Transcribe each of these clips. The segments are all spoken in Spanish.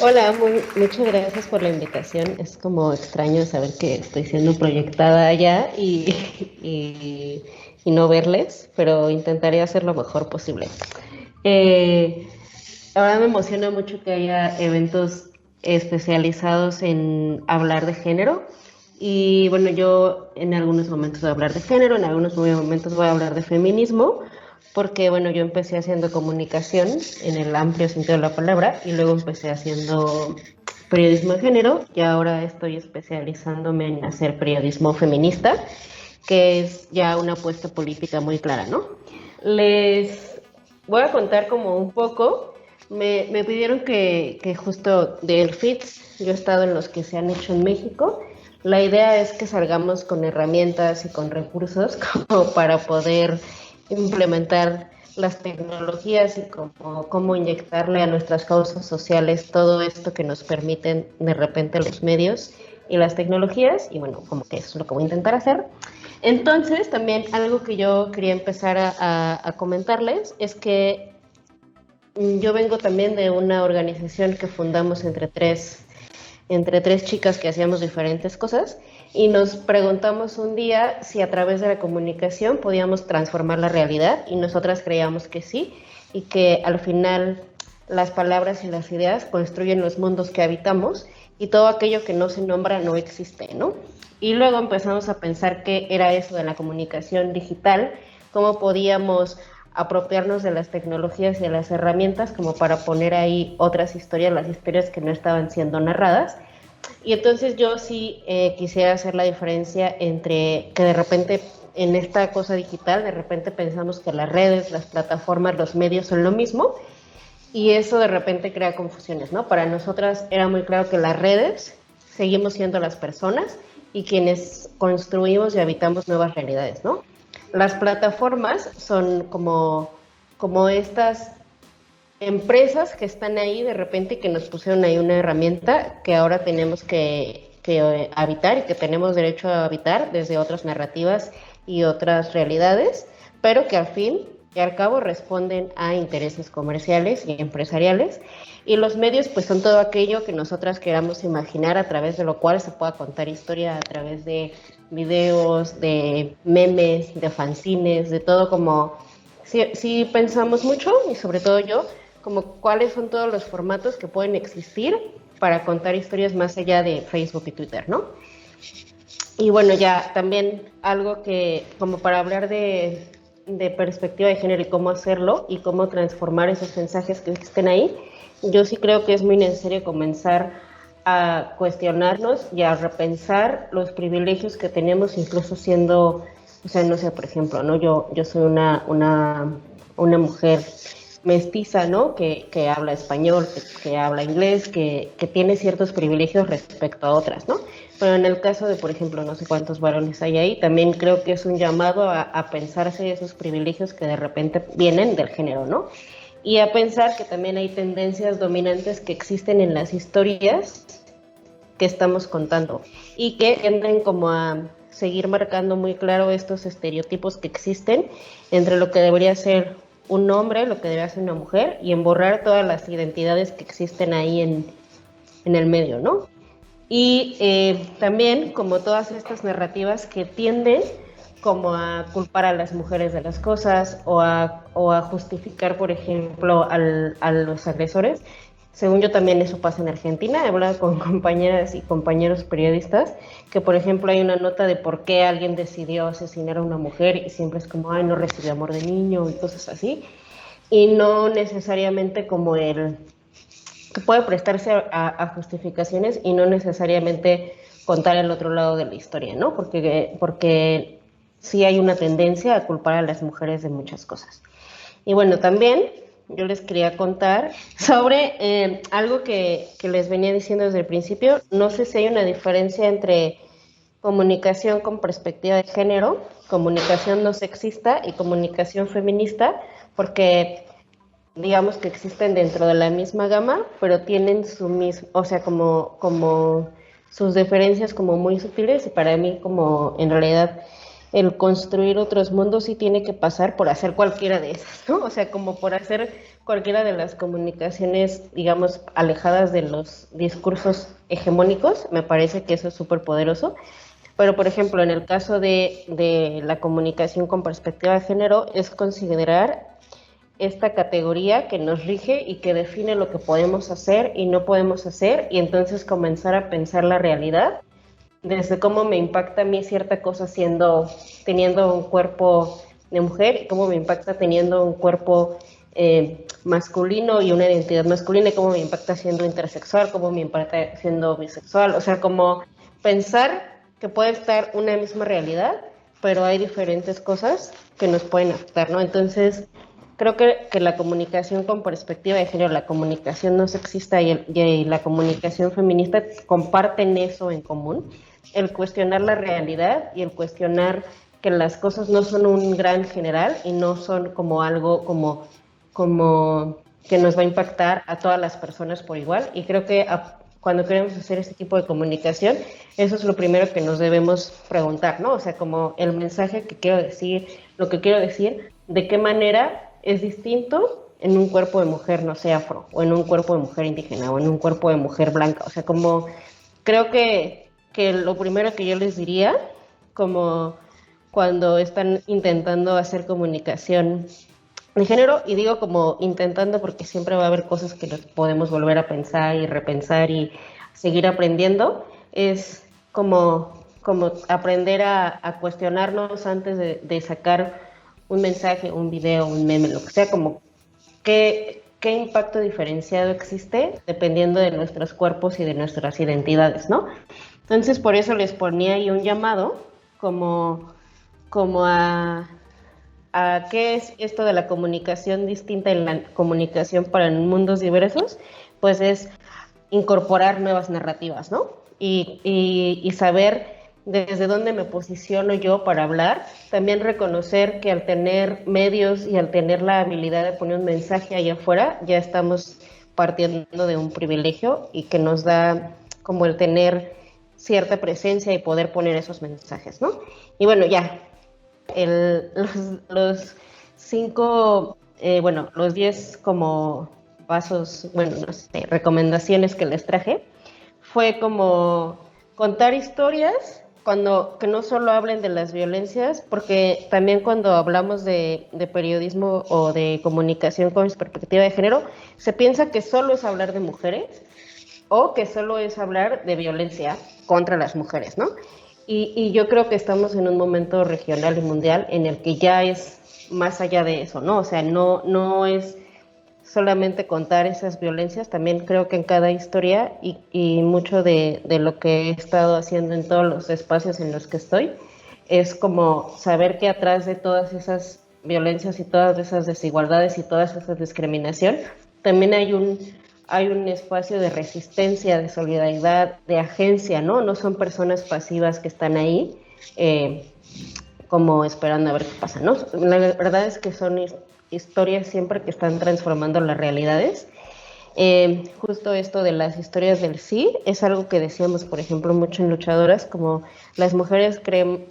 Hola, muchas gracias por la invitación. Es como extraño saber que estoy siendo proyectada allá y, y no verles, pero intentaré hacer lo mejor posible. Eh, Ahora me emociona mucho que haya eventos especializados en hablar de género. Y bueno, yo en algunos momentos voy a hablar de género, en algunos momentos voy a hablar de feminismo, porque bueno, yo empecé haciendo comunicación en el amplio sentido de la palabra y luego empecé haciendo periodismo de género y ahora estoy especializándome en hacer periodismo feminista, que es ya una apuesta política muy clara, ¿no? Les voy a contar como un poco. Me pidieron que justo del FITS, yo he estado en los que se han hecho en México. La idea es que salgamos con herramientas y con recursos como para poder implementar las tecnologías y cómo inyectarle a nuestras causas sociales todo esto que nos permiten de repente los medios y las tecnologías. Y bueno, como que eso es lo que voy a intentar hacer. Entonces, también algo que yo quería empezar a comentarles es que yo vengo también de una organización que fundamos entre tres chicas que hacíamos diferentes cosas y nos preguntamos un día si a través de la comunicación podíamos transformar la realidad y nosotras creíamos que sí y que al final las palabras y las ideas construyen los mundos que habitamos y todo aquello que no se nombra no existe, ¿no? Y luego empezamos a pensar qué era eso de la comunicación digital, cómo podíamos apropiarnos de las tecnologías y de las herramientas como para poner ahí otras historias, las historias que no estaban siendo narradas. Y entonces yo sí quisiera hacer la diferencia entre que de repente en esta cosa digital, de repente pensamos que las redes, las plataformas, los medios son lo mismo y eso de repente crea confusiones, ¿no? Para nosotras era muy claro que las redes seguimos siendo las personas y quienes construimos y habitamos nuevas realidades, ¿no? Las plataformas son como estas empresas que están ahí de repente que nos pusieron ahí una herramienta que ahora tenemos que habitar y que tenemos derecho a habitar desde otras narrativas y otras realidades, pero que al fin y al cabo responden a intereses comerciales y empresariales. Y los medios pues son todo aquello que nosotras queramos imaginar a través de lo cual se pueda contar historia a través de videos, de memes, de fanzines, de todo como sí pensamos mucho y sobre todo yo como cuáles son todos los formatos que pueden existir para contar historias más allá de Facebook y Twitter, ¿no? Y bueno, ya también algo que, como para hablar de perspectiva de género y cómo hacerlo y cómo transformar esos mensajes que existen ahí, yo sí creo que es muy necesario comenzar a cuestionarnos y a repensar los privilegios que tenemos, incluso siendo, o sea, no sé, por ejemplo, ¿no? Yo soy una mujer mestiza, ¿no? Que habla español, que habla inglés, que tiene ciertos privilegios respecto a otras, ¿no? Pero en el caso de, por ejemplo, no sé cuántos varones hay ahí, también creo que es un llamado a pensarse esos privilegios que de repente vienen del género, ¿no? Y a pensar que también hay tendencias dominantes que existen en las historias que estamos contando y que tienden como a seguir marcando muy claro estos estereotipos que existen entre lo que debería ser un hombre, lo que debería ser una mujer y en borrar todas las identidades que existen ahí en el medio, ¿no? Y también como todas estas narrativas que tienden como a culpar a las mujeres de las cosas o a justificar, por ejemplo, a los agresores. Según yo también eso pasa en Argentina. He hablado con compañeras y compañeros periodistas que, por ejemplo, hay una nota de por qué alguien decidió asesinar a una mujer y siempre es como, ay, no recibió amor de niño y cosas así. Y no necesariamente como que puede prestarse a justificaciones y no necesariamente contar el otro lado de la historia, ¿no? Porque sí hay una tendencia a culpar a las mujeres de muchas cosas. Y bueno, también yo les quería contar sobre algo que les venía diciendo desde el principio. No sé si hay una diferencia entre comunicación con perspectiva de género, comunicación no sexista y comunicación feminista, porque digamos que existen dentro de la misma gama, pero tienen su mismo, o sea, como sus diferencias como muy sutiles, y para mí como en realidad el construir otros mundos sí tiene que pasar por hacer cualquiera de esas, ¿no? O sea, como por hacer cualquiera de las comunicaciones, digamos, alejadas de los discursos hegemónicos. Me parece que eso es súper poderoso. Pero, por ejemplo, en el caso de la comunicación con perspectiva de género, es considerar esta categoría que nos rige y que define lo que podemos hacer y no podemos hacer, y entonces comenzar a pensar la realidad desde cómo me impacta a mí cierta cosa teniendo un cuerpo de mujer, y cómo me impacta teniendo un cuerpo masculino y una identidad masculina, y cómo me impacta siendo intersexual, cómo me impacta siendo bisexual. O sea, como pensar que puede estar una misma realidad, pero hay diferentes cosas que nos pueden afectar, ¿no? Entonces, creo que la comunicación con perspectiva de género, la comunicación no sexista y la comunicación feminista comparten eso en común: el cuestionar la realidad y el cuestionar que las cosas no son un gran general y no son como algo como que nos va a impactar a todas las personas por igual. Y creo que cuando queremos hacer este tipo de comunicación, eso es lo primero que nos debemos preguntar, ¿no? O sea, como el mensaje que quiero decir, lo que quiero decir, de qué manera es distinto en un cuerpo de mujer, no sé, afro, o en un cuerpo de mujer indígena, o en un cuerpo de mujer blanca. O sea, como creo que lo primero que yo les diría, como cuando están intentando hacer comunicación de género, y digo como intentando porque siempre va a haber cosas que nos podemos volver a pensar y repensar y seguir aprendiendo, es como aprender a cuestionarnos antes de sacar un mensaje, un video, un meme, lo que sea, como qué impacto diferenciado existe dependiendo de nuestros cuerpos y de nuestras identidades, ¿no? Entonces, por eso les ponía ahí un llamado como a qué es esto de la comunicación distinta en la comunicación para mundos diversos. Pues es incorporar nuevas narrativas, ¿no? Y saber desde dónde me posiciono yo para hablar. También reconocer que al tener medios y al tener la habilidad de poner un mensaje allá afuera, ya estamos partiendo de un privilegio y que nos da como el tener cierta presencia y poder poner esos mensajes, ¿no? Y bueno, ya, los 5, bueno, los 10 como pasos, bueno, no sé, recomendaciones que les traje, fue como contar historias que no solo hablen de las violencias, porque también cuando hablamos de periodismo o de comunicación con perspectiva de género, se piensa que solo es hablar de mujeres o que solo es hablar de violencia contra las mujeres, ¿no? Y yo creo que estamos en un momento regional y mundial en el que ya es más allá de eso, ¿no? O sea, no es solamente contar esas violencias. También creo que en cada historia y mucho de lo que he estado haciendo en todos los espacios en los que estoy, es como saber que atrás de todas esas violencias y todas esas desigualdades y toda esa discriminación, también hay un espacio de resistencia, de solidaridad, de agencia, ¿no? No son personas pasivas que están ahí como esperando a ver qué pasa, ¿no? La verdad es que son historias siempre que están transformando las realidades. Justo esto de las historias del sí es algo que decíamos, por ejemplo, mucho en Luchadoras, como las mujeres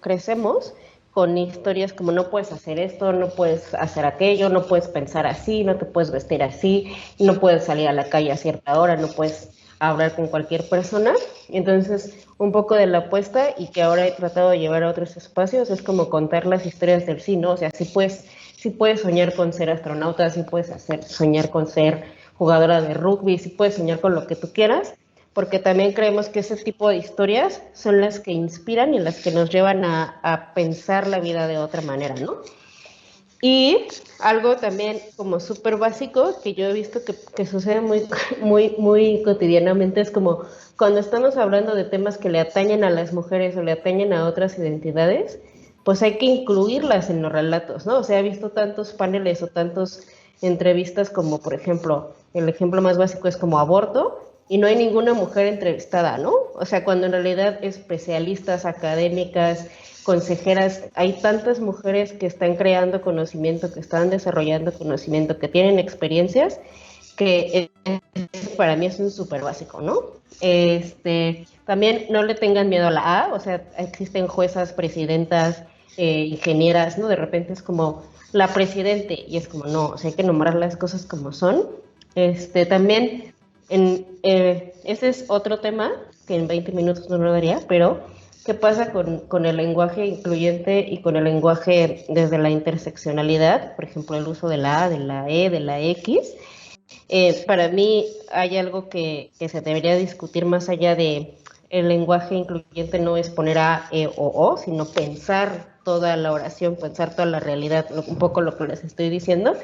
crecemos con historias como no puedes hacer esto, no puedes hacer aquello, no puedes pensar así, no te puedes vestir así, no puedes salir a la calle a cierta hora, no puedes hablar con cualquier persona. Entonces, un poco de la apuesta, y que ahora he tratado de llevar a otros espacios, es como contar las historias del sí, ¿no? O sea, si puedes soñar con ser astronauta, si puedes soñar con ser jugadora de rugby, si puedes soñar con lo que tú quieras, porque también creemos que ese tipo de historias son las que inspiran y las que nos llevan a pensar la vida de otra manera, ¿no? Y algo también como súper básico que yo he visto que sucede muy cotidianamente, es como cuando estamos hablando de temas que le atañen a las mujeres o le atañen a otras identidades, pues hay que incluirlas en los relatos, ¿no? O sea, he visto tantos paneles o tantas entrevistas como, por ejemplo, el ejemplo más básico es como aborto, y no hay ninguna mujer entrevistada, ¿no? O sea, cuando en realidad especialistas, académicas, consejeras, hay tantas mujeres que están creando conocimiento, que están desarrollando conocimiento, que tienen experiencias, que Para mí es un súper básico, ¿no? También no le tengan miedo a la A, o sea, existen juezas, presidentas, ingenieras, ¿no? De repente es como la presidente y es como, no, o sea, hay que nombrar las cosas como son. También, ese es otro tema que en 20 minutos no lo daría, pero ¿qué pasa con el lenguaje incluyente y con el lenguaje desde la interseccionalidad? Por ejemplo, el uso de la A, de la E, de la X. Para mí hay algo que se debería discutir más allá de el lenguaje incluyente, no es poner A, E o, sino pensar toda la oración, pensar toda la realidad, un poco lo que les estoy diciendo.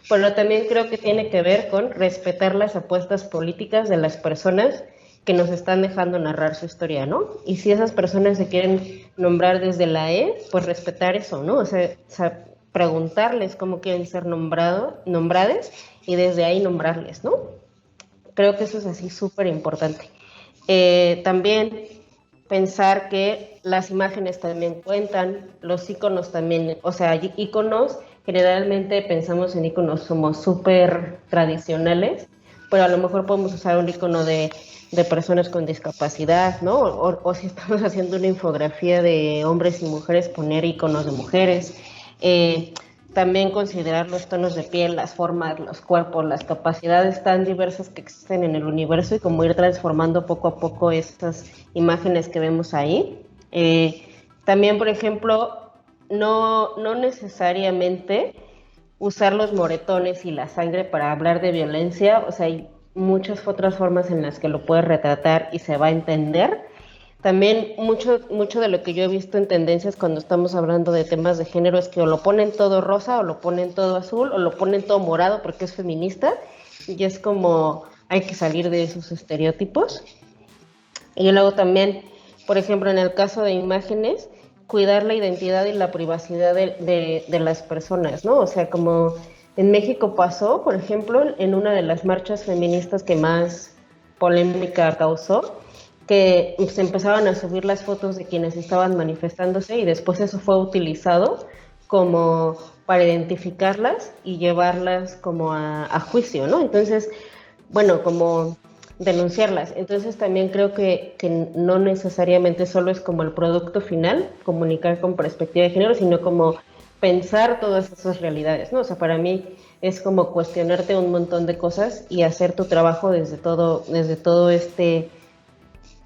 Pero también creo que tiene que ver con respetar las apuestas políticas de las personas que nos están dejando narrar su historia, ¿no? Y si esas personas se quieren nombrar desde la E, pues respetar eso, ¿no? O sea preguntarles cómo quieren ser nombradas y desde ahí nombrarles, ¿no? Creo que eso es así súper importante. También pensar que las imágenes también cuentan, los iconos también, o sea, iconos, generalmente pensamos en iconos como súper tradicionales, pero a lo mejor podemos usar un icono de personas con discapacidad, ¿no? O si estamos haciendo una infografía de hombres y mujeres, poner iconos de mujeres. Eh, También considerar los tonos de piel, las formas, los cuerpos, las capacidades tan diversas que existen en el universo y como ir transformando poco a poco estas imágenes que vemos ahí. También, por ejemplo, no necesariamente usar los moretones y la sangre para hablar de violencia, o sea, hay muchas otras formas en las que lo puedes retratar y se va a entender. También mucho de lo que yo he visto en tendencias cuando estamos hablando de temas de género es que o lo ponen todo rosa, o lo ponen todo azul, o lo ponen todo morado porque es feminista, y es como hay que salir de esos estereotipos. Y luego también, por ejemplo, en el caso de imágenes, cuidar la identidad y la privacidad de las personas, ¿no? O sea, como en México pasó, por ejemplo, en una de las marchas feministas que más polémica causó, que se empezaban a subir las fotos de quienes estaban manifestándose y después eso fue utilizado como para identificarlas y llevarlas como a juicio, ¿no? Entonces, bueno, como denunciarlas. Entonces también creo que no necesariamente solo es como el producto final, comunicar con perspectiva de género, sino como pensar todas esas realidades, ¿no? O sea, para mí es como cuestionarte un montón de cosas y hacer tu trabajo desde todo este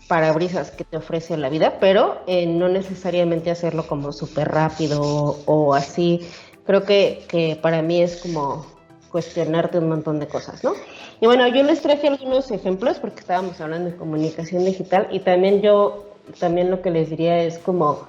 parabrisas que te ofrece la vida, pero no necesariamente hacerlo como súper rápido o así. Creo que para mí es como cuestionarte un montón de cosas, ¿no? Y bueno, yo les traje algunos ejemplos porque estábamos hablando de comunicación digital y también lo que les diría es como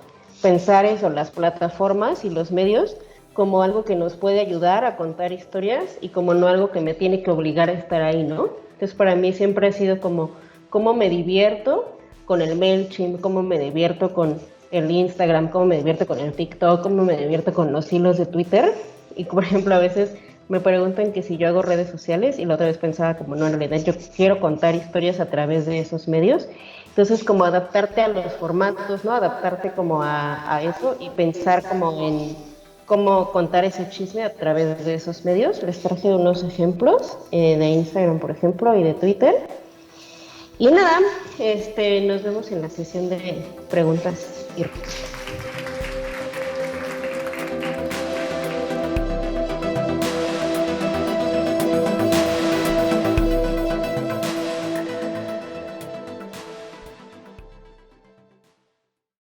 pensar eso, las plataformas y los medios como algo que nos puede ayudar a contar historias y como no algo que me tiene que obligar a estar ahí, ¿no? Entonces para mí siempre ha sido como cómo me divierto con el MailChimp, cómo me divierto con el Instagram, cómo me divierto con el TikTok, cómo me divierto con los hilos de Twitter. Y por ejemplo, a veces me preguntan que si yo hago redes sociales y la otra vez pensaba como no, en realidad yo quiero contar historias a través de esos medios. Entonces como adaptarte a los formatos, ¿no? Adaptarte como a eso y pensar como en cómo contar ese chisme a través de esos medios. Les traje unos ejemplos de Instagram, por ejemplo, y de Twitter. Y nada, nos vemos en la sesión de preguntas y respuestas.